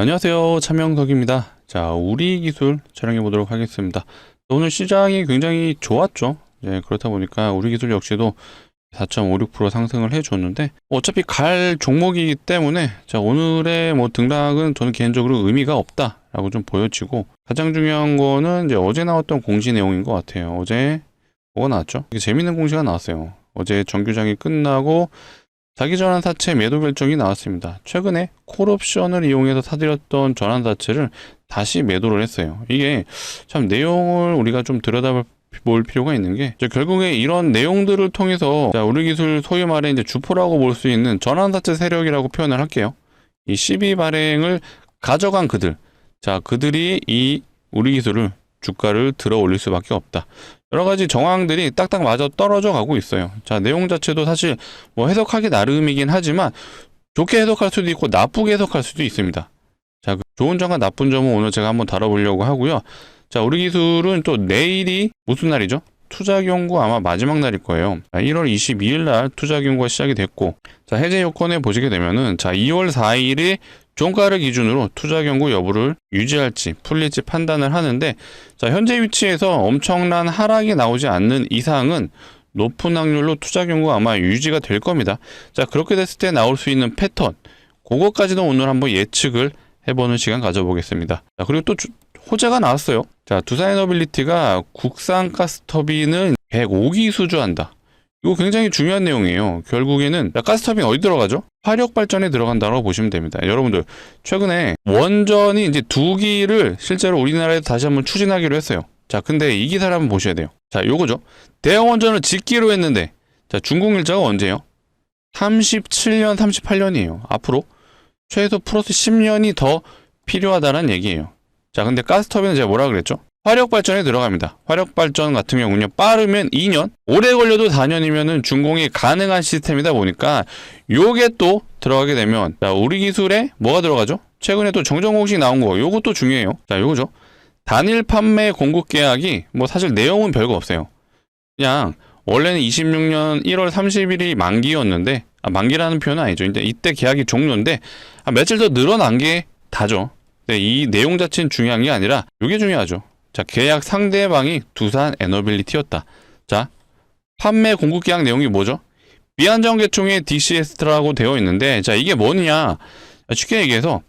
안녕하세요. 차명석입니다. 자, 우리 기술 촬영해 보도록 하겠습니다. 오늘 시장이 굉장히 좋았죠. 그렇다 보니까 우리 기술 역시도 4.56% 상승을 해줬는데, 어차피 갈 종목이기 때문에, 자, 오늘의 등락은 저는 개인적으로 의미가 없다라고 좀 보여지고, 가장 중요한 거는 이제 어제 나왔던 공시 내용인 것 같아요. 어제 뭐가 나왔죠? 되게 재밌는 공시가 나왔어요. 어제 정규장이 끝나고, 자기전환사채 매도 결정이 나왔습니다. 최근에 콜옵션을 이용해서 사들였던 전환사채를 다시 매도를 했어요. 이게 참 내용을 우리가 좀 들여다볼 필요가 있는 게, 결국에 이런 내용들을 통해서 우리 기술 소위 말해 이제 주포라고 볼 수 있는 전환사채 세력이라고 표현을 할게요. 이 12 발행을 가져간 그들, 그들이 이 우리 기술을 주가를 들어 올릴 수밖에 없다. 여러 가지 정황들이 딱딱 맞아 떨어져 가고 있어요. 자, 내용 자체도 사실 해석하기 나름이긴 하지만 좋게 해석할 수도 있고 나쁘게 해석할 수도 있습니다. 자, 좋은 점과 나쁜 점은 오늘 제가 한번 다뤄보려고 하고요. 자, 우리 기술은 또 내일이 무슨 날이죠? 투자경고 아마 마지막 날일 거예요. 1월 22일 날 투자경고가 시작이 됐고, 자, 해제 요건에 보시게 되면은, 자, 2월 4일에 종가를 기준으로 투자경고 여부를 유지할지 풀릴지 판단을 하는데, 자, 현재 위치에서 엄청난 하락이 나오지 않는 이상은 높은 확률로 투자경고 아마 유지가 될 겁니다. 자, 그렇게 됐을 때 나올 수 있는 패턴, 그것까지도 오늘 한번 예측을 해보는 시간 가져보겠습니다. 자, 그리고 또 호재가 나왔어요. 자, 두산에너빌리티가 국산 가스터빈을 105기 수주한다. 이거 굉장히 중요한 내용이에요. 결국에는 가스터빈 어디 들어가죠? 화력발전에 들어간다고 보시면 됩니다. 여러분들, 최근에 원전이 이제 2기를 실제로 우리나라에서 다시 한번 추진하기로 했어요. 자, 근데 이 기사를 한번 보셔야 돼요. 자, 요거죠. 대형 원전을 짓기로 했는데, 자, 준공일자가 언제예요? 37년, 38년이에요. 앞으로 최소 플러스 10년이 더 필요하다는 얘기예요. 자, 근데 가스터빈은 제가 뭐라 그랬죠? 화력발전에 들어갑니다. 화력발전 같은 경우는요, 빠르면 2년, 오래 걸려도 4년이면은 준공이 가능한 시스템이다 보니까 요게 또 들어가게 되면, 자, 우리 기술에 뭐가 들어가죠? 최근에 또 정정 공식 나온 거, 요것도 중요해요. 자, 요거죠. 단일 판매 공급 계약이 사실 내용은 별거 없어요. 그냥 원래는 26년 1월 30일이 만기였는데, 만기라는 표현은 아니죠. 이때 계약이 종료인데, 며칠 더 늘어난 게 다죠. 네, 이 내용 자체는 중요한 게 아니라 이게 중요하죠. 자, 계약 상대방이 두산에너빌리티였다. 자, 판매 공급 계약 내용이 뭐죠? 미안정 계통의 DCS라고 되어 있는데, 자, 이게 뭐냐? 쉽게 얘기해서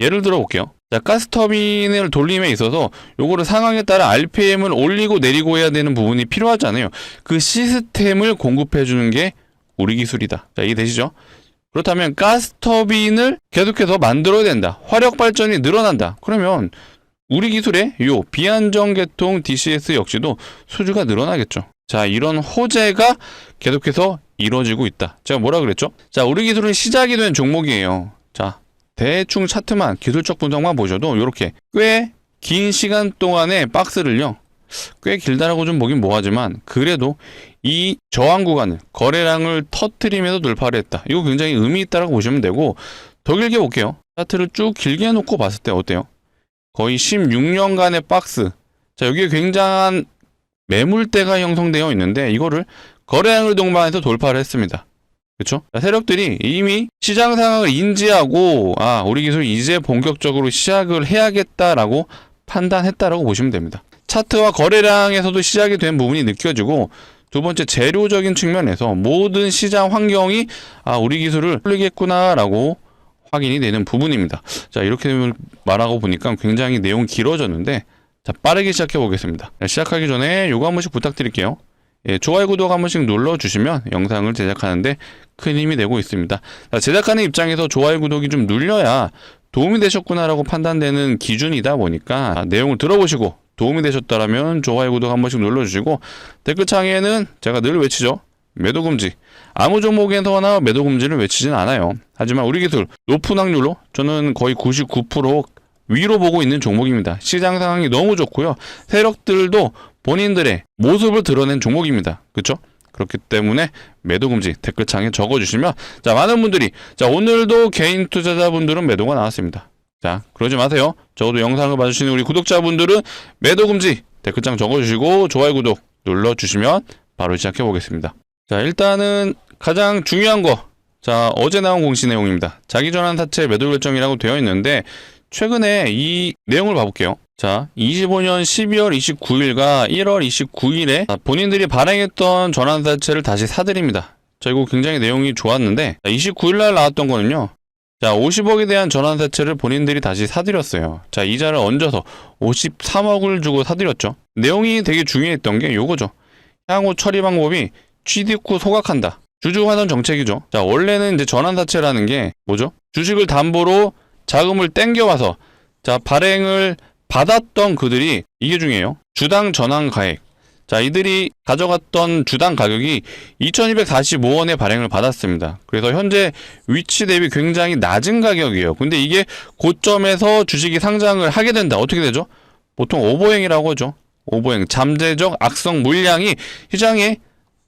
예를 들어 볼게요. 자, 가스터빈을 돌림에 있어서 요거를 상황에 따라 RPM을 올리고 내리고 해야 되는 부분이 필요하잖아요. 그 시스템을 공급해 주는 게 우리 기술이다. 자, 이해되시죠? 그렇다면 가스터빈을 계속해서 만들어야 된다. 화력 발전이 늘어난다. 그러면 우리 기술의 요 비안정 계통 DCS 역시도 수주가 늘어나겠죠. 자, 이런 호재가 계속해서 이루어지고 있다. 제가 뭐라 그랬죠? 자, 우리 기술은 시작이 된 종목이에요. 자, 대충 차트만, 기술적 분석만 보셔도 이렇게 꽤 긴 시간 동안의 박스를요, 꽤 길다라고 좀 보긴 뭐하지만 그래도 이 저항 구간을, 거래량을 터트리면서 돌파를 했다. 이거 굉장히 의미 있다라고 보시면 되고, 더 길게 볼게요. 차트를 쭉 길게 놓고 봤을 때 어때요? 거의 16년간의 박스. 자, 여기에 굉장한 매물대가 형성되어 있는데 이거를 거래량을 동반해서 돌파를 했습니다. 그렇죠? 세력들이 이미 시장 상황을 인지하고, 우리 기술이 이제 본격적으로 시작을 해야겠다라고 판단했다라고 보시면 됩니다. 차트와 거래량에서도 시작이 된 부분이 느껴지고, 두 번째 재료적인 측면에서 모든 시장 환경이 우리 기술을 풀리겠구나라고 확인이 되는 부분입니다. 자, 이렇게 말하고 보니까 굉장히 내용이 길어졌는데, 자, 빠르게 시작해 보겠습니다. 시작하기 전에 요거 한 번씩 부탁드릴게요. 좋아요, 구독 한 번씩 눌러주시면 영상을 제작하는데 큰 힘이 되고 있습니다. 자, 제작하는 입장에서 좋아요, 구독이 좀 눌려야 도움이 되셨구나라고 판단되는 기준이다 보니까, 내용을 들어보시고 도움이 되셨다면 좋아요, 구독 한 번씩 눌러주시고, 댓글창에는 제가 늘 외치죠. 매도금지. 아무 종목에서나 매도금지를 외치진 않아요. 하지만 우리 기술 높은 확률로 저는 거의 99% 위로 보고 있는 종목입니다. 시장 상황이 너무 좋고요. 세력들도 본인들의 모습을 드러낸 종목입니다. 그렇죠? 그렇기 때문에 매도금지 댓글창에 적어주시면, 자, 많은 분들이, 자, 오늘도 개인 투자자분들은 매도가 나왔습니다. 자, 그러지 마세요. 적어도 영상을 봐주시는 우리 구독자분들은 매도금지 댓글창 적어주시고 좋아요, 구독 눌러주시면 바로 시작해 보겠습니다. 자, 일단은 가장 중요한 거, 자, 어제 나온 공시 내용입니다. 자기전환사채 매도 결정이라고 되어 있는데, 최근에 이 내용을 봐볼게요. 자, 25년 12월 29일과 1월 29일에 본인들이 발행했던 전환사채를 다시 사드립니다. 자, 이거 굉장히 내용이 좋았는데 29일날 나왔던 거는요. 자, 50억에 대한 전환사채를 본인들이 다시 사드렸어요. 자, 이자를 얹어서 53억을 주고 사드렸죠. 내용이 되게 중요했던 게 요거죠. 향후 처리 방법이 취득 후 소각한다. 주주환원 정책이죠. 자, 원래는 이제 전환사채라는 게 뭐죠? 주식을 담보로 자금을 땡겨와서 자, 발행을 받았던 그들이 이게 중요해요. 주당 전환 가액. 자, 이들이 가져갔던 주당 가격이 2245원에 발행을 받았습니다. 그래서 현재 위치 대비 굉장히 낮은 가격이에요. 근데 이게 고점에서 주식이 상장을 하게 된다. 어떻게 되죠? 보통 오버행이라고 하죠. 오버행, 잠재적 악성 물량이 시장에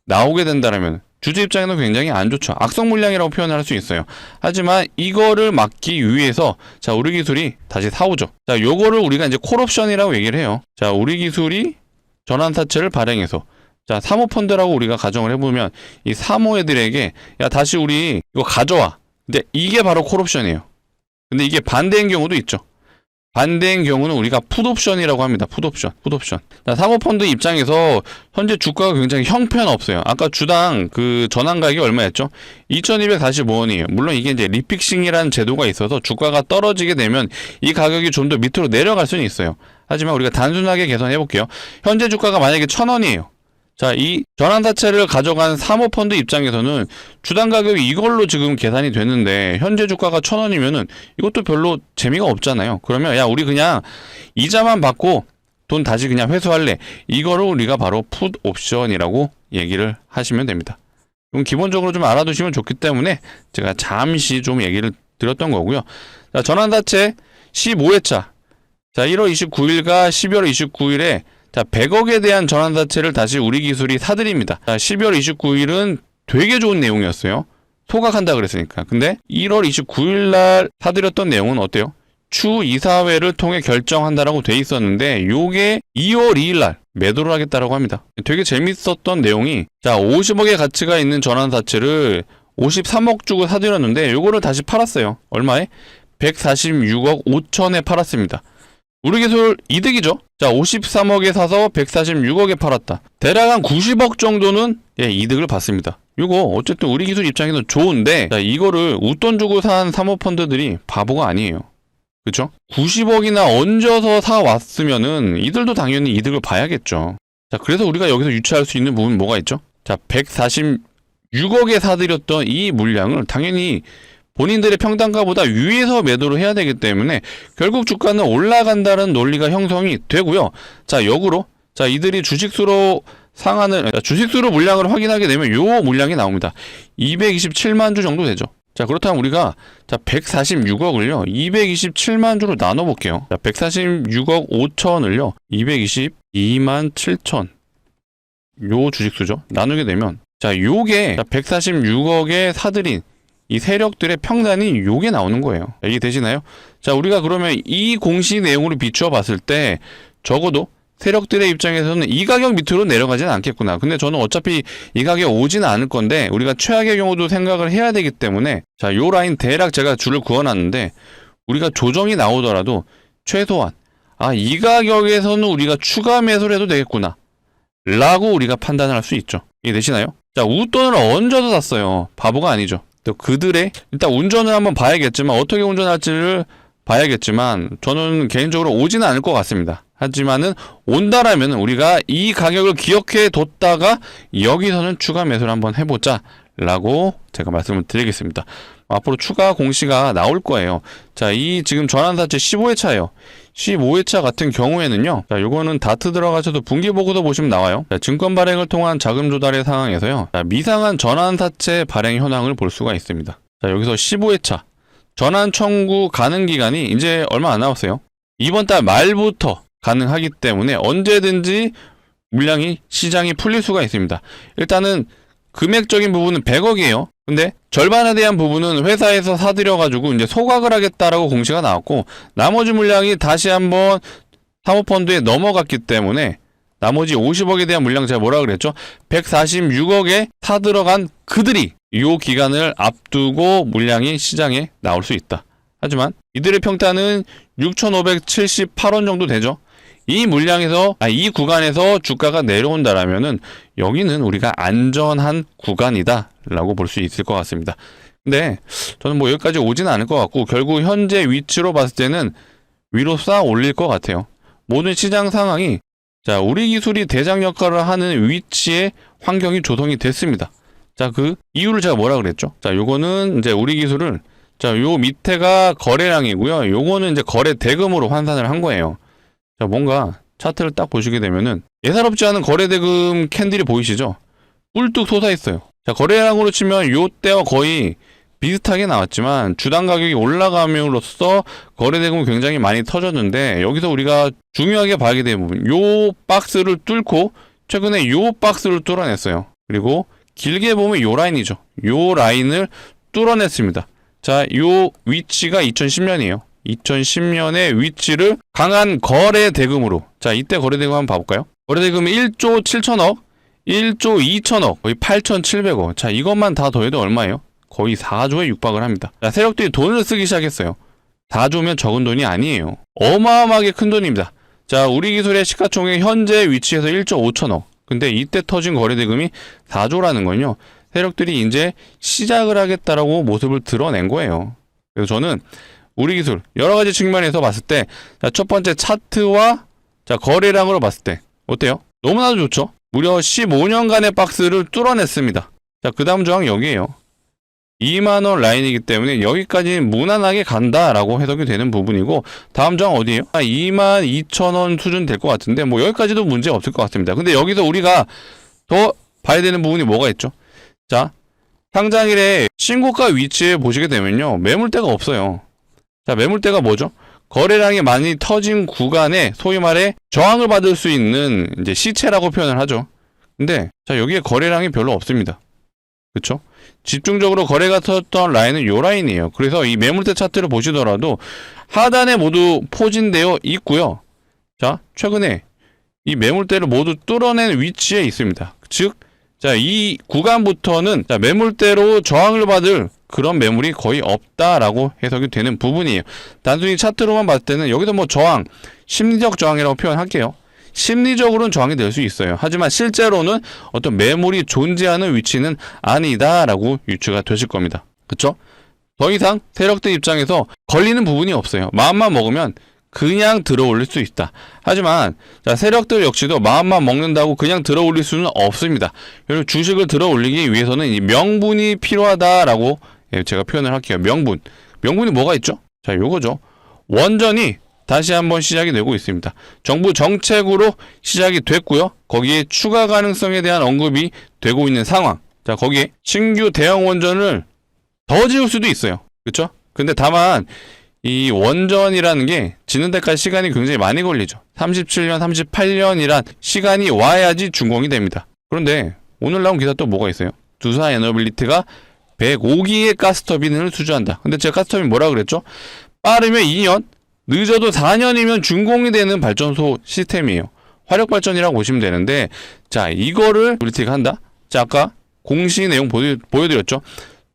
나오게 된다면 주주 입장에는 굉장히 안 좋죠. 악성 물량이라고 표현을 할 수 있어요. 하지만 이거를 막기 위해서 자, 우리기술이 다시 사오죠. 자, 요거를 우리가 이제 콜옵션이라고 얘기를 해요. 자, 우리기술이 전환사채를 발행해서 자, 사모펀드라고 우리가 가정을 해보면 이 사모 애들에게 야, 다시 우리 이거 가져와. 근데 이게 바로 콜옵션이에요. 근데 이게 반대인 경우도 있죠. 반대인 경우는 우리가 풋옵션이라고 합니다. 풋옵션. 자, 사모펀드 입장에서 현재 주가가 굉장히 형편없어요. 아까 주당 그 전환 가격이 얼마였죠? 2245원이에요. 물론 이게 이제 리픽싱이라는 제도가 있어서 주가가 떨어지게 되면 이 가격이 좀 더 밑으로 내려갈 수는 있어요. 하지만 우리가 단순하게 계산해 볼게요. 현재 주가가 만약에 1000원이에요. 자, 이 전환사채를 가져간 사모펀드 입장에서는 주당 가격이 이걸로 지금 계산이 되는데 현재 주가가 1000원이면은 이것도 별로 재미가 없잖아요. 그러면 야, 우리 그냥 이자만 받고 돈 다시 그냥 회수할래. 이거를 우리가 바로 풋옵션이라고 얘기를 하시면 됩니다. 그럼 기본적으로 좀 알아두시면 좋기 때문에 제가 잠시 좀 얘기를 드렸던 거고요. 자, 전환사채 15회차. 자, 1월 29일과 12월 29일에 자, 100억에 대한 전환사채를 다시 우리기술이 사드립니다. 자, 12월 29일은 되게 좋은 내용이었어요. 소각한다 그랬으니까. 근데 1월 29일 날 사드렸던 내용은 어때요? 추 이사회를 통해 결정한다라고 돼 있었는데 요게 2월 2일 날 매도를 하겠다라고 합니다. 되게 재밌었던 내용이 자, 50억의 가치가 있는 전환사채를 53억 주고 사드렸는데 요거를 다시 팔았어요. 얼마에? 146억 5천에 팔았습니다. 우리기술 이득이죠. 자, 53억에 사서 146억에 팔았다. 대략 한 90억 정도는 이득을 받습니다. 이거 어쨌든 우리기술 입장에서 좋은데 자, 이거를 웃돈 주고 산 사모펀드들이 바보가 아니에요. 그쵸? 90억이나 얹어서 사왔으면은 이들도 당연히 이득을 봐야겠죠. 자, 그래서 우리가 여기서 유추할 수 있는 부분은 뭐가 있죠? 자, 146억에 사들였던 이 물량을 당연히 본인들의 평단가보다 위에서 매도를 해야 되기 때문에 결국 주가는 올라간다는 논리가 형성이 되고요. 자, 역으로 자, 이들이 주식수로 상한을 주식수로 물량을 확인하게 되면 요 물량이 나옵니다. 227만 주 정도 되죠. 자, 그렇다면 우리가 자, 146억을요 227만 주로 나눠 볼게요. 자, 146억 5천을요 222만 7천 요 주식수죠. 나누게 되면 자, 요게 146억에 사들인 이 세력들의 평단이 요게 나오는 거예요. 이게 되시나요? 자, 우리가 그러면 이 공시 내용으로 비추어 봤을 때 적어도 세력들의 입장에서는 이 가격 밑으로 내려가지는 않겠구나. 근데 저는 어차피 이 가격 오지는 않을 건데 우리가 최악의 경우도 생각을 해야 되기 때문에 자, 요 라인 대략 제가 줄을 그어놨는데 우리가 조정이 나오더라도 최소한 이 가격에서는 우리가 추가 매수를 해도 되겠구나 라고 우리가 판단을 할 수 있죠. 이게 되시나요? 자, 웃돈을 얹어서 샀어요. 바보가 아니죠. 또 그들의 일단 운전을 한번 봐야겠지만 어떻게 운전할지를 봐야겠지만 저는 개인적으로 오지는 않을 것 같습니다. 하지만은 온다라면 우리가 이 가격을 기억해 뒀다가 여기서는 추가 매수를 한번 해보자 라고 제가 말씀을 드리겠습니다. 앞으로 추가 공시가 나올 거예요. 자, 이 지금 전환사채 15회차예요. 15회차 같은 경우에는요. 자, 요거는 다트 들어가셔도 분기보고서 보시면 나와요. 자, 증권 발행을 통한 자금 조달의 상황에서요. 자, 미상한 전환사채 발행 현황을 볼 수가 있습니다. 자, 여기서 15회차 전환 청구 가능 기간이 이제 얼마 안 남았어요. 이번 달 말부터 가능하기 때문에 언제든지 물량이 시장이 풀릴 수가 있습니다. 일단은 금액적인 부분은 100억이에요. 근데 절반에 대한 부분은 회사에서 사들여가지고 이제 소각을 하겠다라고 공시가 나왔고 나머지 물량이 다시 한번 사모펀드에 넘어갔기 때문에 나머지 50억에 대한 물량 제가 뭐라 그랬죠? 146억에 사들어간 그들이 이 기간을 앞두고 물량이 시장에 나올 수 있다. 하지만 이들의 평타는 6,578원 정도 되죠. 이 물량에서 이 구간에서 주가가 내려온다라면은 여기는 우리가 안전한 구간이다 라고 볼 수 있을 것 같습니다. 근데 저는 뭐 여기까지 오지는 않을 것 같고, 결국 현재 위치로 봤을 때는 위로 쌓아 올릴 것 같아요. 모든 시장 상황이 자, 우리 기술이 대장 역할을 하는 위치에 환경이 조성이 됐습니다. 자, 그 이유를 제가 뭐라 그랬죠? 자, 요거는 이제 우리 기술을, 자, 요 밑에가 거래량이고요. 요거는 이제 거래 대금으로 환산을 한 거예요. 자, 뭔가 차트를 딱 보시게 되면은 예사롭지 않은 거래 대금 캔들이 보이시죠? 뿔뚝 솟아 있어요. 자, 거래량으로 치면 요 때와 거의 비슷하게 나왔지만 주당 가격이 올라감으로써 거래 대금이 굉장히 많이 터졌는데, 여기서 우리가 중요하게 봐야 되는 부분, 요 박스를 뚫고 최근에 요 박스를 뚫어냈어요. 그리고 길게 보면 요 라인이죠. 요 라인을 뚫어냈습니다. 자, 요 위치가 2010년이에요. 2010년의 위치를 강한 거래 대금으로, 자, 이때 거래 대금 한번 봐볼까요? 거래 대금이 1조 7천억, 1조 2천억, 거의 8,700억. 자, 이것만 다 더해도 얼마예요? 거의 4조에 육박을 합니다. 자, 세력들이 돈을 쓰기 시작했어요. 4조면 적은 돈이 아니에요. 어마어마하게 큰 돈입니다. 자, 우리 기술의 시가총액 현재 위치에서 1조 5천억. 근데 이때 터진 거래 대금이 4조라는 건요, 세력들이 이제 시작을 하겠다라고 모습을 드러낸 거예요. 그래서 저는 우리 기술 여러 가지 측면에서 봤을 때, 자, 첫 번째 차트와 자, 거래량으로 봤을 때 어때요? 너무나도 좋죠? 무려 15년간의 박스를 뚫어냈습니다. 자, 그 다음 저항 여기에요. 2만원 라인이기 때문에 여기까지는 무난하게 간다라고 해석이 되는 부분이고, 다음 저항 어디에요? 22,000원 수준 될 것 같은데, 뭐 여기까지도 문제 없을 것 같습니다. 근데 여기서 우리가 더 봐야 되는 부분이 뭐가 있죠? 자, 상장일에 신고가 위치에 보시게 되면요, 매물대가 없어요. 자, 매물대가 뭐죠? 거래량이 많이 터진 구간에 소위 말해 저항을 받을 수 있는 이제 시체라고 표현을 하죠. 근데 자, 여기에 거래량이 별로 없습니다. 그쵸? 집중적으로 거래가 터졌던 라인은 요 라인이에요. 그래서 이 매물대 차트를 보시더라도 하단에 모두 포진되어 있고요. 자, 최근에 이 매물대를 모두 뚫어낸 위치에 있습니다. 즉, 자, 이 구간부터는 자, 매물대로 저항을 받을 그런 매물이 거의 없다라고 해석이 되는 부분이에요. 단순히 차트로만 봤을 때는 여기서 뭐 저항, 심리적 저항이라고 표현할게요. 심리적으로는 저항이 될 수 있어요. 하지만 실제로는 어떤 매물이 존재하는 위치는 아니다라고 유추가 되실 겁니다. 그쵸? 더 이상 세력들 입장에서 걸리는 부분이 없어요. 마음만 먹으면 그냥 들어 올릴 수 있다. 하지만 자, 세력들 역시도 마음만 먹는다고 그냥 들어 올릴 수는 없습니다. 그리고 주식을 들어 올리기 위해서는 이 명분이 필요하다라고 제가 표현을 할게요. 명분이 뭐가 있죠? 자, 요거죠. 원전이 다시 한번 시작이 되고 있습니다. 정부 정책으로 시작이 됐고요. 거기에 추가 가능성에 대한 언급이 되고 있는 상황. 자, 거기에 신규 대형 원전을 더 지을 수도 있어요. 그렇죠? 근데 다만 이 원전이라는 게 짓는 데까지 시간이 굉장히 많이 걸리죠. 37년, 38년이란 시간이 와야지 준공이 됩니다. 그런데 오늘 나온 기사 또 뭐가 있어요? 두산에너빌리티가 105기의 가스터빈을 수주한다. 근데 제가 가스터빈 뭐라 그랬죠? 빠르면 2년, 늦어도 4년이면 준공이 되는 발전소 시스템이에요. 화력발전이라고 보시면 되는데, 자, 이거를 에너빌리티가 한다? 자, 아까 공시 내용 보여드렸죠?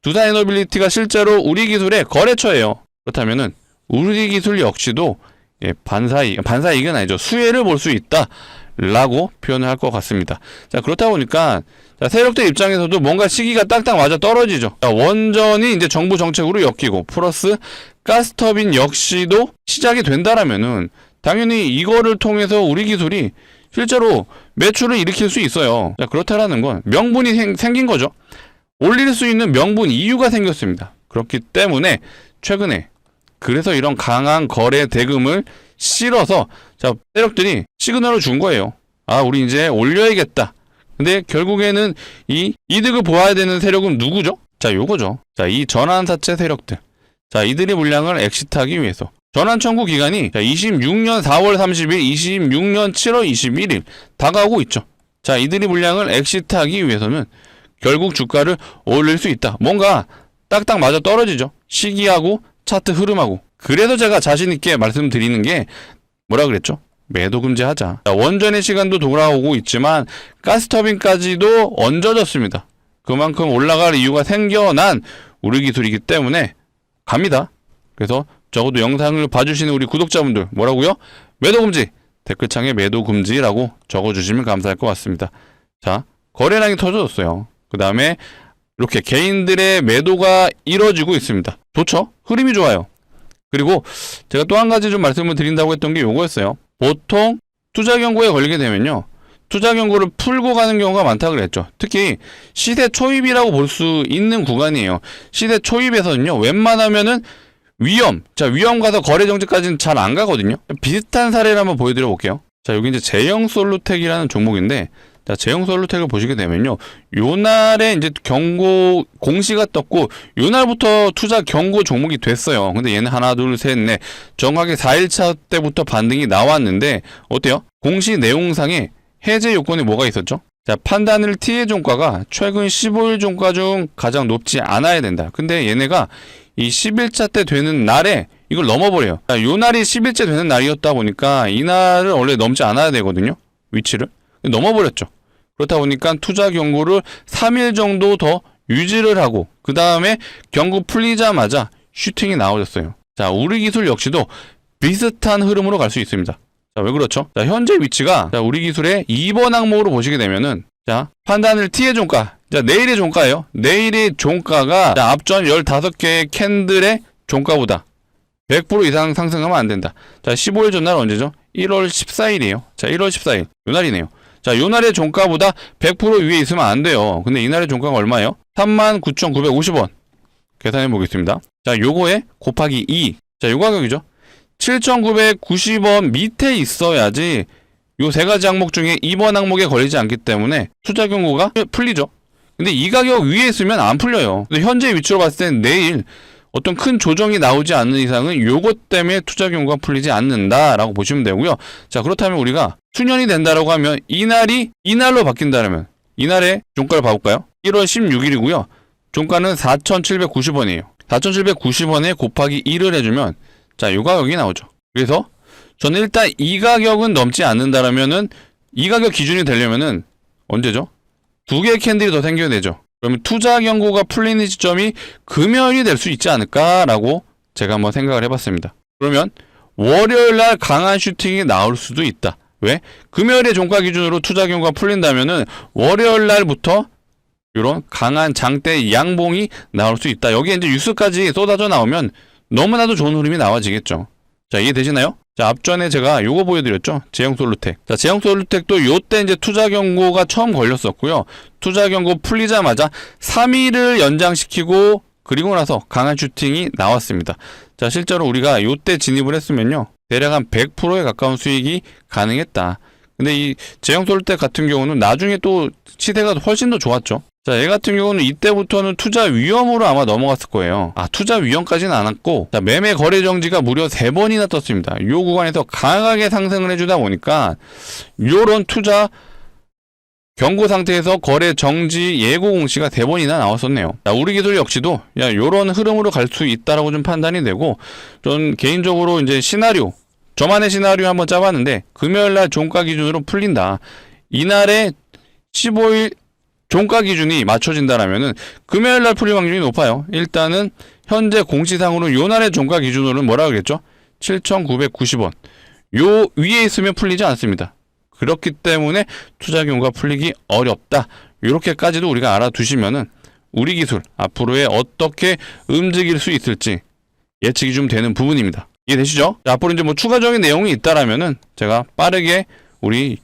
두산에너빌리티가 실제로 우리 기술의 거래처예요. 그렇다면은 우리 기술 역시도 반사이익은 아니죠. 수혜를 볼 수 있다라고 표현을 할 것 같습니다. 자, 그렇다 보니까 자, 세력들 입장에서도 뭔가 시기가 딱딱 맞아 떨어지죠. 자, 원전이 이제 정부 정책으로 엮이고 플러스 가스터빈 역시도 시작이 된다라면은 당연히 이거를 통해서 우리 기술이 실제로 매출을 일으킬 수 있어요. 자, 그렇다라는 건 명분이 생긴 거죠. 올릴 수 있는 명분 이유가 생겼습니다. 그렇기 때문에 최근에 그래서 이런 강한 거래 대금을 실어서 자, 세력들이 시그널을 준 거예요. 아, 우리 이제 올려야겠다. 근데 결국에는 이 이득을 보아야 되는 세력은 누구죠? 자, 요거죠. 자, 이 전환사채 세력들. 자, 이들의 물량을 엑시트하기 위해서 전환 청구 기간이 자, 26년 4월 30일, 26년 7월 21일 다가오고 있죠. 자, 이들의 물량을 엑시트하기 위해서는 결국 주가를 올릴 수 있다. 뭔가 딱딱 맞아 떨어지죠. 시기하고 차트 흐름하고. 그래서 제가 자신 있게 말씀드리는 게 뭐라 그랬죠? 매도 금지하자. 자, 원전의 시간도 돌아오고 있지만 가스터빈까지도 얹어졌습니다. 그만큼 올라갈 이유가 생겨난 우리 기술이기 때문에 갑니다. 그래서 적어도 영상을 봐주시는 우리 구독자분들 뭐라고요? 매도 금지! 댓글창에 매도 금지라고 적어주시면 감사할 것 같습니다. 자, 거래량이 터져졌어요. 그 다음에 이렇게 개인들의 매도가 이뤄지고 있습니다. 좋죠? 흐름이 좋아요. 그리고 제가 또 한 가지 좀 말씀을 드린다고 했던 게 요거였어요. 보통 투자 경고에 걸리게 되면요, 투자 경고를 풀고 가는 경우가 많다고 그랬죠. 특히 시세 초입이라고 볼 수 있는 구간이에요. 시세 초입에서는요, 웬만하면은 위험 가서 거래 정지까지는 잘 안 가거든요. 비슷한 사례를 한번 보여드려 볼게요. 자, 여기 이제 제형솔루텍이라는 종목인데, 자, 제형솔루텍을 보시게 되면요, 요날에 이제 경고 공시가 떴고, 요날부터 투자 경고 종목이 됐어요. 근데 얘는 하나, 둘, 셋, 넷, 정확하게 4일차 때부터 반등이 나왔는데, 어때요? 공시 내용상에 해제 요건이 뭐가 있었죠? 자, 판단을 T의 종가가 최근 15일 종가 중 가장 높지 않아야 된다. 근데 얘네가 이 10일차 때 되는 날에 이걸 넘어버려요. 자, 요 날이 10일째 되는 날이었다 보니까 이 날을 원래 넘지 않아야 되거든요. 위치를. 넘어버렸죠. 그렇다 보니까 투자 경고를 3일 정도 더 유지를 하고 그 다음에 경고 풀리자마자 슈팅이 나와졌어요. 자, 우리기술 역시도 비슷한 흐름으로 갈 수 있습니다. 자, 왜 그렇죠? 자, 현재 위치가, 자, 우리기술의 2번 항목으로 보시게 되면은, 자, 판단을 T의 종가, 자, 내일의 종가예요. 내일의 종가가, 자, 앞전 15개의 캔들의 종가보다 100% 이상 상승하면 안 된다. 자, 15일 전날 언제죠? 1월 14일이에요. 자, 1월 14일. 요 날이네요. 자, 요 날의 종가보다 100% 위에 있으면 안 돼요. 근데 이 날의 종가가 얼마예요? 39,950원. 계산해 보겠습니다. 자, 요거에 곱하기 2. 자, 요 가격이죠. 7,990원 밑에 있어야지 요 세 가지 항목 중에 2번 항목에 걸리지 않기 때문에 투자 경고가 풀리죠. 근데 이 가격 위에 있으면 안 풀려요. 근데 현재 위치로 봤을 때는 내일 어떤 큰 조정이 나오지 않는 이상은 요것 때문에 투자 경고가 풀리지 않는다라고 보시면 되고요. 자, 그렇다면 우리가 수년이 된다라고 하면 이날로 바뀐다면 이날의 종가를 봐볼까요? 1월 16일이고요. 종가는 4,790원이에요. 4,790원에 곱하기 1을 해주면, 자, 요 가격이 나오죠. 그래서 저는 일단 이 가격은 넘지 않는다라면은 이 가격 기준이 되려면은 언제죠? 2개의 캔들이 더 생겨야 되죠. 그러면 투자 경고가 풀리는 시점이 금요일이 될 수 있지 않을까라고 제가 한번 생각을 해봤습니다. 그러면 월요일날 강한 슈팅이 나올 수도 있다. 왜? 금요일의 종가 기준으로 투자 경고가 풀린다면은 월요일날부터 이런 강한 장대 양봉이 나올 수 있다. 여기에 이제 뉴스까지 쏟아져 나오면 너무나도 좋은 흐름이 나와지겠죠. 자, 이해되시나요? 자, 앞전에 제가 요거 보여드렸죠? 제형솔루텍. 자, 제형솔루텍도 요때 이제 투자 경고가 처음 걸렸었고요. 투자 경고 풀리자마자 3일을 연장시키고 그리고 나서 강한 슈팅이 나왔습니다. 자, 실제로 우리가 요때 진입을 했으면요, 대략 한 100%에 가까운 수익이 가능했다. 근데 이 제형솔루텍 같은 경우는 나중에 또 시세가 훨씬 더 좋았죠. 자, 얘 같은 경우는 이때부터는 투자 위험으로 아마 넘어갔을 거예요. 아, 투자 위험까지는 안 왔고, 자, 매매 거래 정지가 무려 3번이나 떴습니다. 요 구간에서 강하게 상승을 해주다 보니까 요런 투자 경고 상태에서 거래 정지 예고 공시가 3번이나 나왔었네요. 자, 우리기술 역시도 야, 요런 흐름으로 갈 수 있다라고 좀 판단이 되고, 전 개인적으로 이제 저만의 시나리오 한번 짜봤는데, 금요일날 종가 기준으로 풀린다. 이날에 15일 종가 기준이 맞춰진다라면은 금요일날 풀릴 확률이 높아요. 일단은 현재 공시상으로 요날의 종가 기준으로는 뭐라 그랬죠? 7,990원. 요 위에 있으면 풀리지 않습니다. 그렇기 때문에 투자 경고가 풀리기 어렵다. 요렇게까지도 우리가 알아두시면은 우리 기술 앞으로에 어떻게 움직일 수 있을지 예측이 좀 되는 부분입니다. 이해되시죠? 자, 앞으로 이제 뭐 추가적인 내용이 있다라면은 제가 빠르게 우리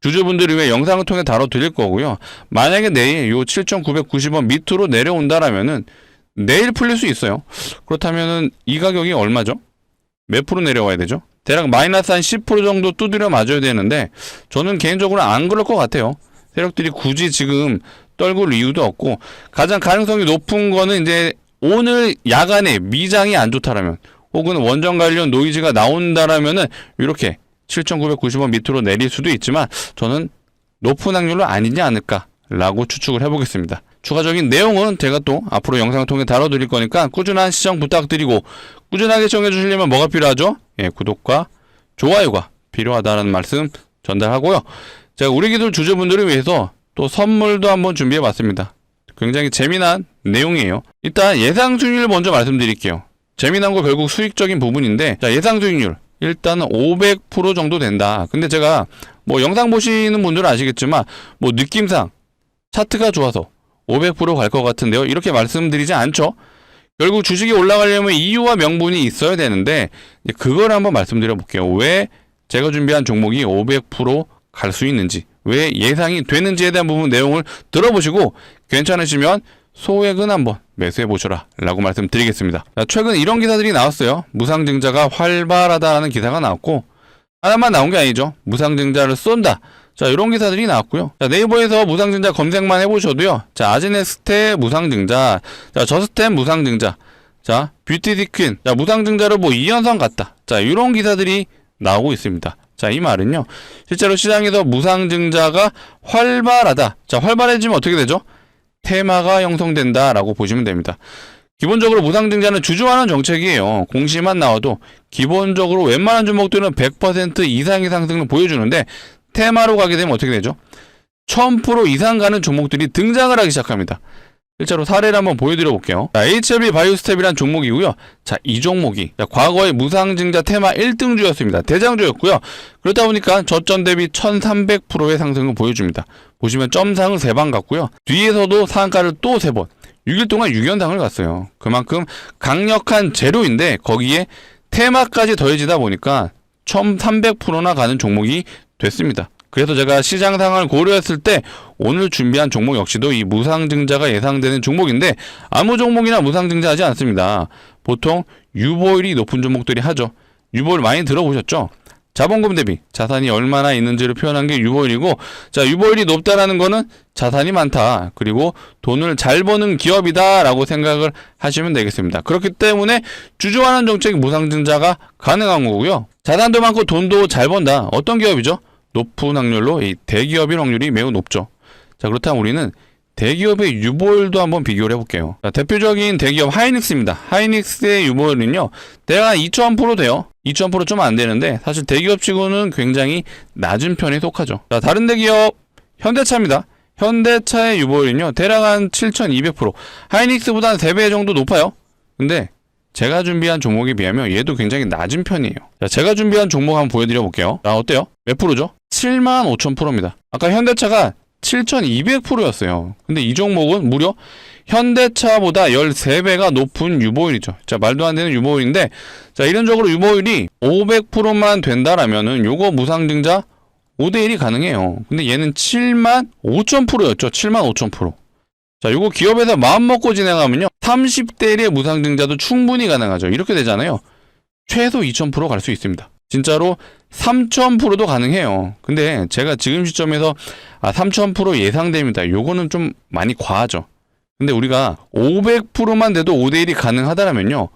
주주분들을 위해 영상을 통해 다뤄드릴 거고요. 만약에 내일 요 7,990원 밑으로 내려온다라면은 내일 풀릴 수 있어요. 그렇다면은 이 가격이 얼마죠? 몇 프로 내려와야 되죠? 대략 마이너스 한 10% 정도 두드려 맞아야 되는데 저는 개인적으로 안 그럴 것 같아요. 세력들이 굳이 지금 떨굴 이유도 없고, 가장 가능성이 높은 거는 이제 오늘 야간에 미장이 안 좋다라면, 혹은 원전 관련 노이즈가 나온다라면은 이렇게 7,990원 밑으로 내릴 수도 있지만 저는 높은 확률로 아니지 않을까라고 추측을 해보겠습니다. 추가적인 내용은 제가 또 앞으로 영상을 통해 다뤄드릴 거니까 꾸준한 시청 부탁드리고, 꾸준하게 시청해 주시려면 뭐가 필요하죠? 예, 구독과 좋아요가 필요하다는 말씀 전달하고요. 제가 우리 기술 주주분들을 위해서 또 선물도 한번 준비해 봤습니다. 굉장히 재미난 내용이에요. 일단 예상 순위를 먼저 말씀드릴게요. 재미난 거 결국 수익적인 부분인데, 자, 예상 수익률 일단은 500% 정도 된다. 근데 제가 뭐 영상 보시는 분들은 아시겠지만 뭐 느낌상 차트가 좋아서 500% 갈 것 같은데요, 이렇게 말씀드리지 않죠. 결국 주식이 올라가려면 이유와 명분이 있어야 되는데, 그걸 한번 말씀드려 볼게요. 왜 제가 준비한 종목이 500% 갈 수 있는지, 왜 예상이 되는지에 대한 부분 내용을 들어보시고 괜찮으시면 소액은 한번 매수해 보셔라 라고 말씀드리겠습니다. 자, 최근 이런 기사들이 나왔어요. 무상증자가 활발하다라는 기사가 나왔고, 하나만 나온 게 아니죠. 무상증자를 쏜다. 자, 이런 기사들이 나왔고요. 자, 네이버에서 무상증자 검색만 해보셔도요. 자, 아즈네스테 무상증자, 자, 저스템 무상증자, 자, 뷰티디퀸, 자, 무상증자로 뭐 2연성 갔다. 자, 이런 기사들이 나오고 있습니다. 자, 이 말은요, 실제로 시장에서 무상증자가 활발하다. 자, 활발해지면 어떻게 되죠? 테마가 형성된다라고 보시면 됩니다. 기본적으로 무상증자는 주주환원 정책이에요. 공시만 나와도 기본적으로 웬만한 종목들은 100% 이상의 상승을 보여주는데, 테마로 가게 되면 어떻게 되죠? 1000% 이상 가는 종목들이 등장을 하기 시작합니다. 실제로 사례를 한번 보여드려 볼게요. 자, HLB 바이오스텝이란 종목이고요. 자, 이 종목이 과거에 무상증자 테마 1등주였습니다. 대장주였고요. 그렇다 보니까 저점 대비 1300%의 상승을 보여줍니다. 보시면 점상을 3번 갔고요. 뒤에서도 상한가를 또 3번, 6일 동안 6연상을 갔어요. 그만큼 강력한 재료인데 거기에 테마까지 더해지다 보니까 1300%나 가는 종목이 됐습니다. 그래서 제가 시장 상황을 고려했을 때 오늘 준비한 종목 역시도 이 무상증자가 예상되는 종목인데, 아무 종목이나 무상증자 하지 않습니다. 보통 유보율이 높은 종목들이 하죠. 유보율 많이 들어보셨죠? 자본금 대비 자산이 얼마나 있는지를 표현한 게 유보율이고, 자, 유보율이 높다라는 거는 자산이 많다, 그리고 돈을 잘 버는 기업이다 라고 생각을 하시면 되겠습니다. 그렇기 때문에 주주환원 정책 무상증자가 가능한 거고요. 자산도 많고 돈도 잘 번다. 어떤 기업이죠? 높은 확률로 이 대기업일 확률이 매우 높죠. 자, 그렇다면 우리는 대기업의 유보율도 한번 비교를 해볼게요. 자, 대표적인 대기업 하이닉스입니다. 하이닉스의 유보율은요, 대략 2000% 돼요. 2000% 좀 안 되는데 사실 대기업 치고는 굉장히 낮은 편에 속하죠. 자, 다른 대기업 현대차입니다. 현대차의 유보율은요, 대략 한 7200%. 하이닉스보다 한 3배 정도 높아요. 근데 제가 준비한 종목에 비하면 얘도 굉장히 낮은 편이에요. 자, 제가 준비한 종목 한번 보여드려 볼게요. 자, 어때요? 몇 프로죠? 75,000%입니다. 아까 현대차가 7200%였어요. 근데 이 종목은 무려 현대차보다 13배가 높은 유보율이죠. 자, 말도 안 되는 유보율인데, 자, 이런적으로 유보율이 500%만 된다라면은 요거 무상증자 5대1이 가능해요. 근데 얘는 75,000%였죠. 75,000%. 자, 요거 기업에서 마음먹고 진행하면요, 30대1의 무상증자도 충분히 가능하죠. 이렇게 되잖아요. 최소 2000% 갈 수 있습니다. 진짜로 3000%도 가능해요. 근데 제가 지금 시점에서 3000% 예상됩니다. 요거는 좀 많이 과하죠. 근데 우리가 500%만 돼도 5대1이 가능하다라면요,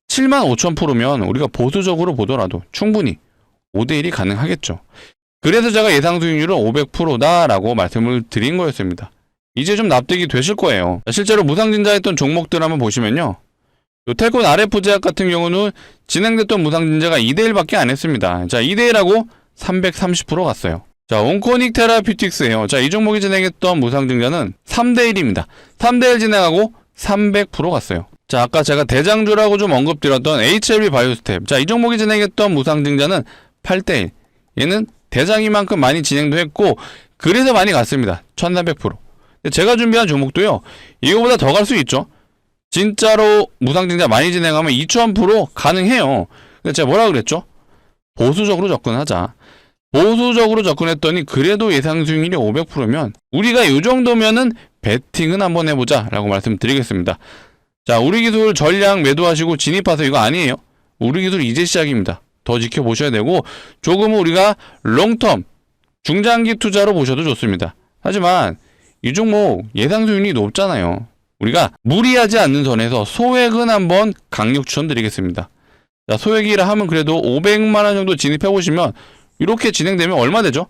75,000%면 우리가 보수적으로 보더라도 충분히 5대1이 가능하겠죠. 그래서 제가 예상 수익률은 500%다라고 말씀을 드린 거였습니다. 이제 좀 납득이 되실 거예요. 실제로 무상증자했던 종목들 한번 보시면요, 텔콘 RF제약 같은 경우는 진행됐던 무상증자가 2대1밖에 안 했습니다. 자, 2대1하고 330% 갔어요. 자, 온코닉 테라피틱스예요. 자, 이 종목이 진행했던 무상증자는 3대1입니다. 3대1 진행하고 300% 갔어요. 자, 아까 제가 대장주라고 좀 언급드렸던 HLB 바이오스텝. 자, 이 종목이 진행했던 무상증자는 8대1. 얘는 대장이만큼 많이 진행도 했고, 그래서 많이 갔습니다. 1300%. 제가 준비한 종목도요, 이거보다 더 갈 수 있죠. 진짜로 무상증자 많이 진행하면 2000% 가능해요. 근데 제가 뭐라 그랬죠? 보수적으로 접근하자. 보수적으로 접근했더니 그래도 예상 수익률이 500%면 우리가 이 정도면은 베팅은 한번 해보자 라고 말씀드리겠습니다. 자, 우리기술 전량 매도하시고 진입하세요, 이거 아니에요. 우리기술 이제 시작입니다. 더 지켜보셔야 되고, 조금은 우리가 롱텀 중장기 투자로 보셔도 좋습니다. 하지만 이 종목 예상 수익률이 높잖아요. 우리가 무리하지 않는 선에서 소액은 한번 강력 추천드리겠습니다. 자, 소액이라 하면 그래도 500만원 정도 진입해보시면 이렇게 진행되면 얼마 되죠?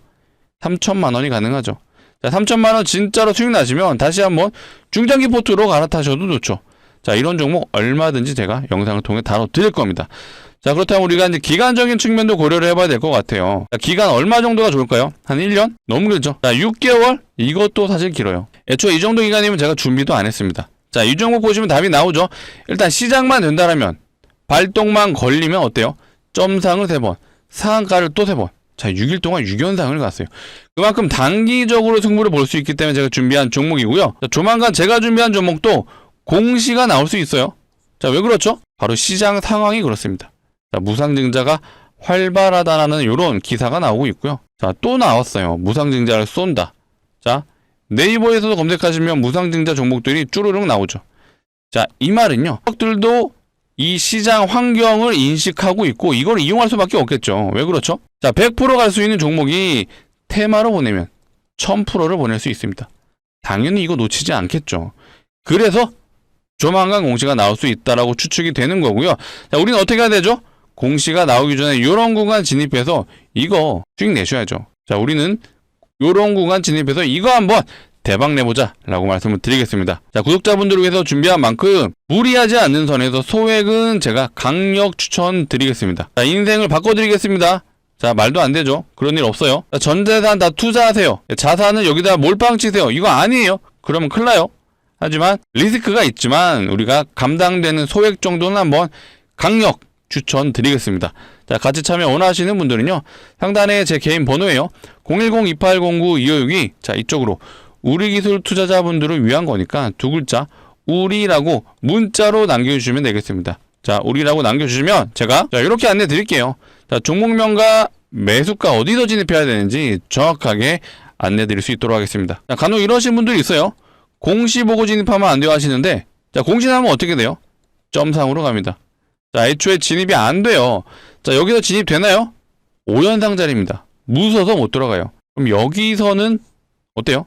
3천만원이 가능하죠. 자, 3천만원 진짜로 수익 나시면 다시 한번 중장기 포트로 갈아타셔도 좋죠. 자, 이런 종목 얼마든지 제가 영상을 통해 다뤄드릴 겁니다. 자, 그렇다면 우리가 이제 기간적인 측면도 고려를 해봐야 될 것 같아요. 자, 기간 얼마 정도가 좋을까요? 한 1년? 너무 길죠? 자, 6개월? 이것도 사실 길어요. 애초에 이 정도 기간이면 제가 준비도 안 했습니다. 자, 이 종목 보시면 답이 나오죠? 일단 시작만 된다라면 발동만 걸리면 어때요? 점상을 3번, 상한가를 또 3번. 자, 6일 동안 6연상을 갔어요. 그만큼 단기적으로 승부를 볼 수 있기 때문에 제가 준비한 종목이고요. 자, 조만간 제가 준비한 종목도 공시가 나올 수 있어요. 자, 왜 그렇죠? 바로 시장 상황이 그렇습니다. 자, 무상증자가 활발하다라는 이런 기사가 나오고 있고요. 자, 또 나왔어요. 무상증자를 쏜다. 자, 네이버에서도 검색하시면 무상증자 종목들이 쭈르륵 나오죠. 자, 이 말은요, 들도 이 시장 환경을 인식하고 있고 이걸 이용할 수밖에 없겠죠. 왜 그렇죠? 자, 100% 갈 수 있는 종목이 테마로 보내면 1000%를 보낼 수 있습니다. 당연히 이거 놓치지 않겠죠. 그래서 조만간 공시가 나올 수 있다라고 추측이 되는 거고요. 자, 우리는 어떻게 해야 되죠? 공시가 나오기 전에 이런 구간 진입해서 이거 수익 내셔야죠. 자, 우리는 이런 구간 진입해서 이거 한번 대박 내보자 라고 말씀을 드리겠습니다. 자, 구독자분들을 위해서 준비한 만큼 무리하지 않는 선에서 소액은 제가 강력 추천드리겠습니다. 자, 인생을 바꿔드리겠습니다. 자, 말도 안 되죠. 그런 일 없어요. 자, 전재산 다 투자하세요. 자산은 여기다 몰빵 치세요. 이거 아니에요. 그러면 큰일 나요. 하지만 리스크가 있지만 우리가 감당되는 소액 정도는 한번 강력 추천드리겠습니다. 자, 같이 참여 원하시는 분들은요, 상단에 제 개인 번호예요. 010-2809-2562. 자, 이쪽으로 우리기술 투자자분들을 위한 거니까 두 글자 우리라고 문자로 남겨주시면 되겠습니다. 자, 우리라고 남겨주시면 제가 자, 이렇게 안내 드릴게요. 자, 종목명과 매수가 어디서 진입해야 되는지 정확하게 안내 드릴 수 있도록 하겠습니다. 자, 간혹 이러신 분들이 있어요. 공시 보고 진입하면 안 돼요 하시는데, 자, 공시 나면 어떻게 돼요? 점상으로 갑니다. 자, 애초에 진입이 안 돼요. 자, 여기서 진입되나요? 5연상짜리입니다. 무서워서 못 들어가요. 그럼 여기서는 어때요?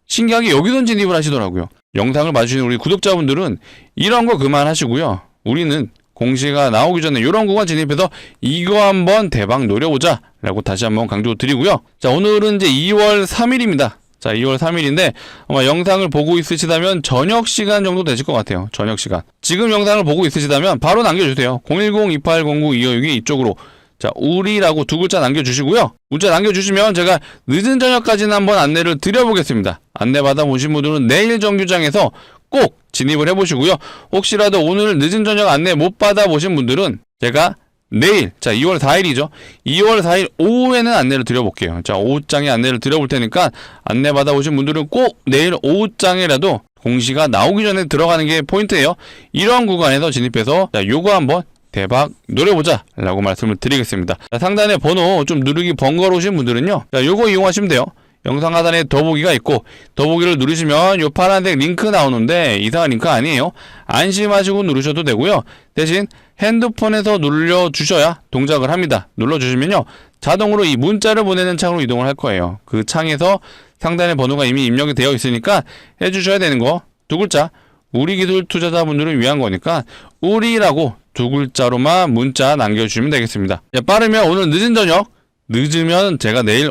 신기하게 여기선 진입을 하시더라고요. 영상을 봐주시는 우리 구독자분들은 이런 거 그만하시고요. 우리는 공시가 나오기 전에 이런 구간 진입해서 이거 한번 대박 노려보자 라고 다시 한번 강조드리고요. 자, 오늘은 이제 2월 3일입니다. 자, 2월 3일인데 아마 영상을 보고 있으시다면 저녁 시간 정도 되실 것 같아요. 저녁 시간. 지금 영상을 보고 있으시다면 바로 남겨주세요. 010-2809-2562 이쪽으로 자, 우리라고 두 글자 남겨주시고요. 문자 남겨주시면 제가 늦은 저녁까지는 한번 안내를 드려보겠습니다. 안내 받아보신 분들은 내일 정규장에서 꼭 진입을 해보시고요. 혹시라도 오늘 늦은 저녁 안내 못 받아보신 분들은 제가 내일, 자, 2월 4일이죠. 2월 4일 오후에는 안내를 드려볼게요. 자, 오후장에 안내를 드려볼 테니까 안내 받아보신 분들은 꼭 내일 오후장에라도 공시가 나오기 전에 들어가는 게 포인트예요. 이런 구간에서 진입해서 자, 요거 한번 대박 노려보자 라고 말씀을 드리겠습니다. 자, 상단에 번호 좀 누르기 번거로우신 분들은요, 자, 요거 이용하시면 돼요. 영상 하단에 더보기가 있고 더보기를 누르시면 요 파란색 링크 나오는데 이상한 링크 아니에요. 안심하시고 누르셔도 되고요. 대신 핸드폰에서 눌러주셔야 동작을 합니다. 눌러주시면요, 자동으로 이 문자를 보내는 창으로 이동을 할 거예요. 그 창에서 상단에 번호가 이미 입력이 되어 있으니까 해주셔야 되는 거 두 글자, 우리기술 투자자분들을 위한 거니까 우리라고 두 글자로만 문자 남겨주시면 되겠습니다. 자, 빠르면 오늘 늦은 저녁, 늦으면 제가 내일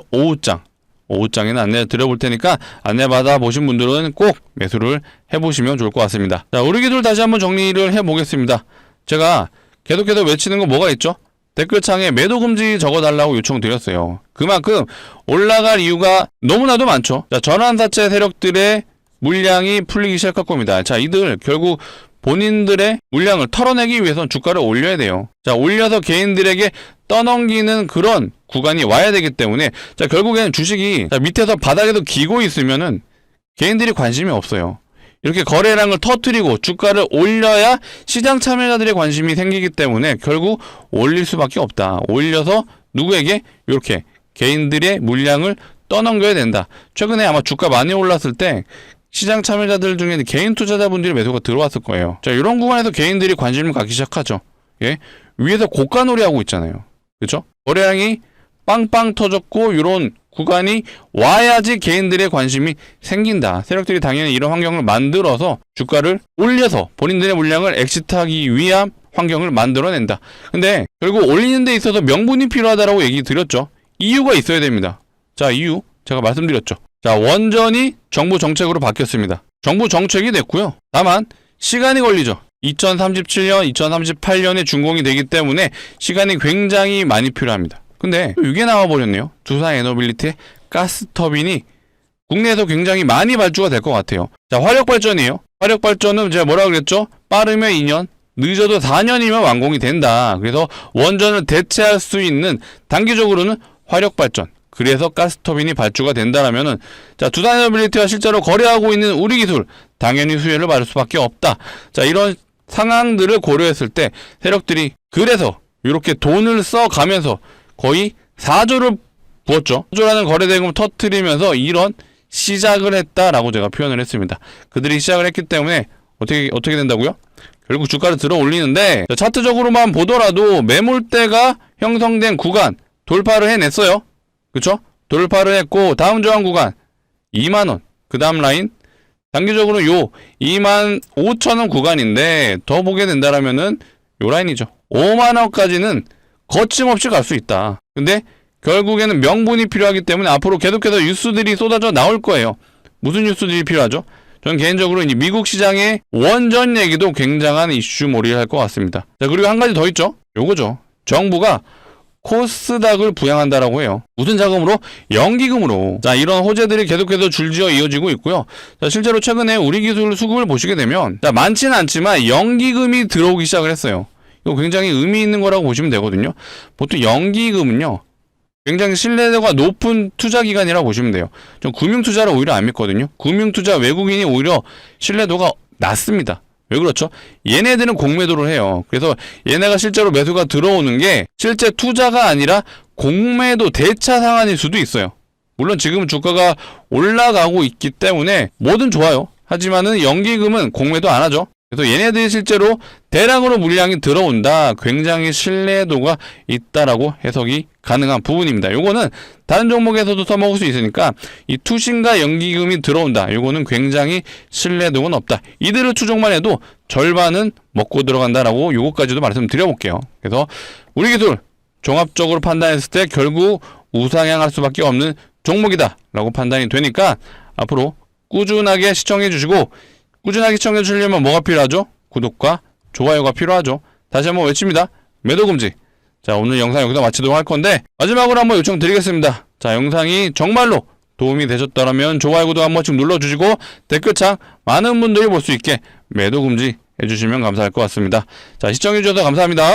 오후장에는 안내 드려볼 테니까 안내 받아보신 분들은 꼭 매수를 해보시면 좋을 것 같습니다. 자, 우리기술 다시 한번 정리를 해보겠습니다. 제가 계속해서 외치는 거 뭐가 있죠? 댓글창에 매도금지 적어달라고 요청드렸어요. 그만큼 올라갈 이유가 너무나도 많죠. 자, 전환사채 세력들의 물량이 풀리기 시작할 겁니다. 자, 이들 결국 본인들의 물량을 털어내기 위해서는 주가를 올려야 돼요. 자, 올려서 개인들에게 떠넘기는 그런 구간이 와야 되기 때문에 자, 결국에는 주식이 자, 밑에서 바닥에도 기고 있으면은 개인들이 관심이 없어요. 이렇게 거래량을 터뜨리고 주가를 올려야 시장 참여자들의 관심이 생기기 때문에 결국 올릴 수밖에 없다. 올려서 누구에게? 이렇게 개인들의 물량을 떠넘겨야 된다. 최근에 아마 주가 많이 올랐을 때 시장 참여자들 중에 개인 투자자분들이 매수가 들어왔을 거예요. 자, 이런 구간에서 개인들이 관심을 갖기 시작하죠. 예? 위에서 고가놀이 하고 있잖아요. 그렇죠? 거래량이 빵빵 터졌고 이런 구간이 와야지 개인들의 관심이 생긴다. 세력들이 당연히 이런 환경을 만들어서 주가를 올려서 본인들의 물량을 엑시트하기 위한 환경을 만들어낸다. 근데 결국 올리는 데 있어서 명분이 필요하다라고 얘기 드렸죠. 이유가 있어야 됩니다. 자, 이유 제가 말씀드렸죠. 자, 원전이 정부 정책으로 바뀌었습니다. 정부 정책이 됐고요. 다만 시간이 걸리죠. 2037년, 2038년에 준공이 되기 때문에 시간이 굉장히 많이 필요합니다. 근데 이게 나와버렸네요. 두산에너빌리티의 가스터빈이 국내에서 굉장히 많이 발주가 될 것 같아요. 자, 화력발전이에요. 화력발전은 제가 뭐라 그랬죠? 빠르면 2년, 늦어도 4년이면 완공이 된다. 그래서 원전을 대체할 수 있는 단기적으로는 화력 발전. 그래서 가스터빈이 발주가 된다라면은 자, 두산에너빌리티와 실제로 거래하고 있는 우리 기술 당연히 수혜를 받을 수밖에 없다. 자, 이런 상황들을 고려했을 때 세력들이 그래서 이렇게 돈을 써가면서 거의 4조를 부었죠. 4조라는 거래대금을 터뜨리면서 이런 시작을 했다라고 제가 표현을 했습니다. 그들이 시작을 했기 때문에 어떻게 된다고요? 결국 주가를 들어 올리는데 차트적으로만 보더라도 매물대가 형성된 구간 돌파를 해냈어요. 그쵸? 돌파를 했고 다음 저항 구간 2만원 그 다음 라인 단기적으로 요 25,000원 구간인데 더 보게 된다라면은 요 라인이죠. 5만원까지는 거침없이 갈 수 있다. 근데 결국에는 명분이 필요하기 때문에 앞으로 계속해서 뉴스들이 쏟아져 나올 거예요. 무슨 뉴스들이 필요하죠? 저는 개인적으로 이제 미국 시장의 원전 얘기도 굉장한 이슈몰이를 할 것 같습니다. 자, 그리고 한 가지 더 있죠. 요거죠. 정부가 코스닥을 부양한다라고 해요. 무슨 자금으로? 연기금으로. 자, 이런 호재들이 계속해서 줄지어 이어지고 있고요. 자, 실제로 최근에 우리 기술 수급을 보시게 되면 자, 많지는 않지만 연기금이 들어오기 시작을 했어요. 이거 굉장히 의미 있는 거라고 보시면 되거든요. 보통 연기금은요, 굉장히 신뢰도가 높은 투자기관이라고 보시면 돼요. 좀 금융투자를 오히려 안 믿거든요. 금융투자 외국인이 오히려 신뢰도가 낮습니다. 왜 그렇죠? 얘네들은 공매도를 해요. 그래서 얘네가 실제로 매수가 들어오는 게 실제 투자가 아니라 공매도 대차 상한일 수도 있어요. 물론 지금은 주가가 올라가고 있기 때문에 뭐든 좋아요. 하지만은 연기금은 공매도 안 하죠. 그래서 얘네들이 실제로 대량으로 물량이 들어온다. 굉장히 신뢰도가 있다라고 해석이 가능한 부분입니다. 요거는 다른 종목에서도 써먹을 수 있으니까 이 투신과 연기금이 들어온다. 요거는 굉장히 신뢰도가 높다. 이들을 추종만 해도 절반은 먹고 들어간다라고 요거까지도 말씀드려볼게요. 그래서 우리 기술 종합적으로 판단했을 때 결국 우상향할 수밖에 없는 종목이다 라고 판단이 되니까 앞으로 꾸준하게 시청해 주시고 꾸준하게 시청해 주시려면 뭐가 필요하죠? 구독과 좋아요가 필요하죠. 다시 한번 외칩니다. 매도금지. 자, 오늘 영상 여기서 마치도록 할 건데 마지막으로 한번 요청드리겠습니다. 자, 영상이 정말로 도움이 되셨다면 좋아요, 구독 한 번씩 눌러주시고 댓글창 많은 분들이 볼 수 있게 매도금지 해주시면 감사할 것 같습니다. 자, 시청해주셔서 감사합니다.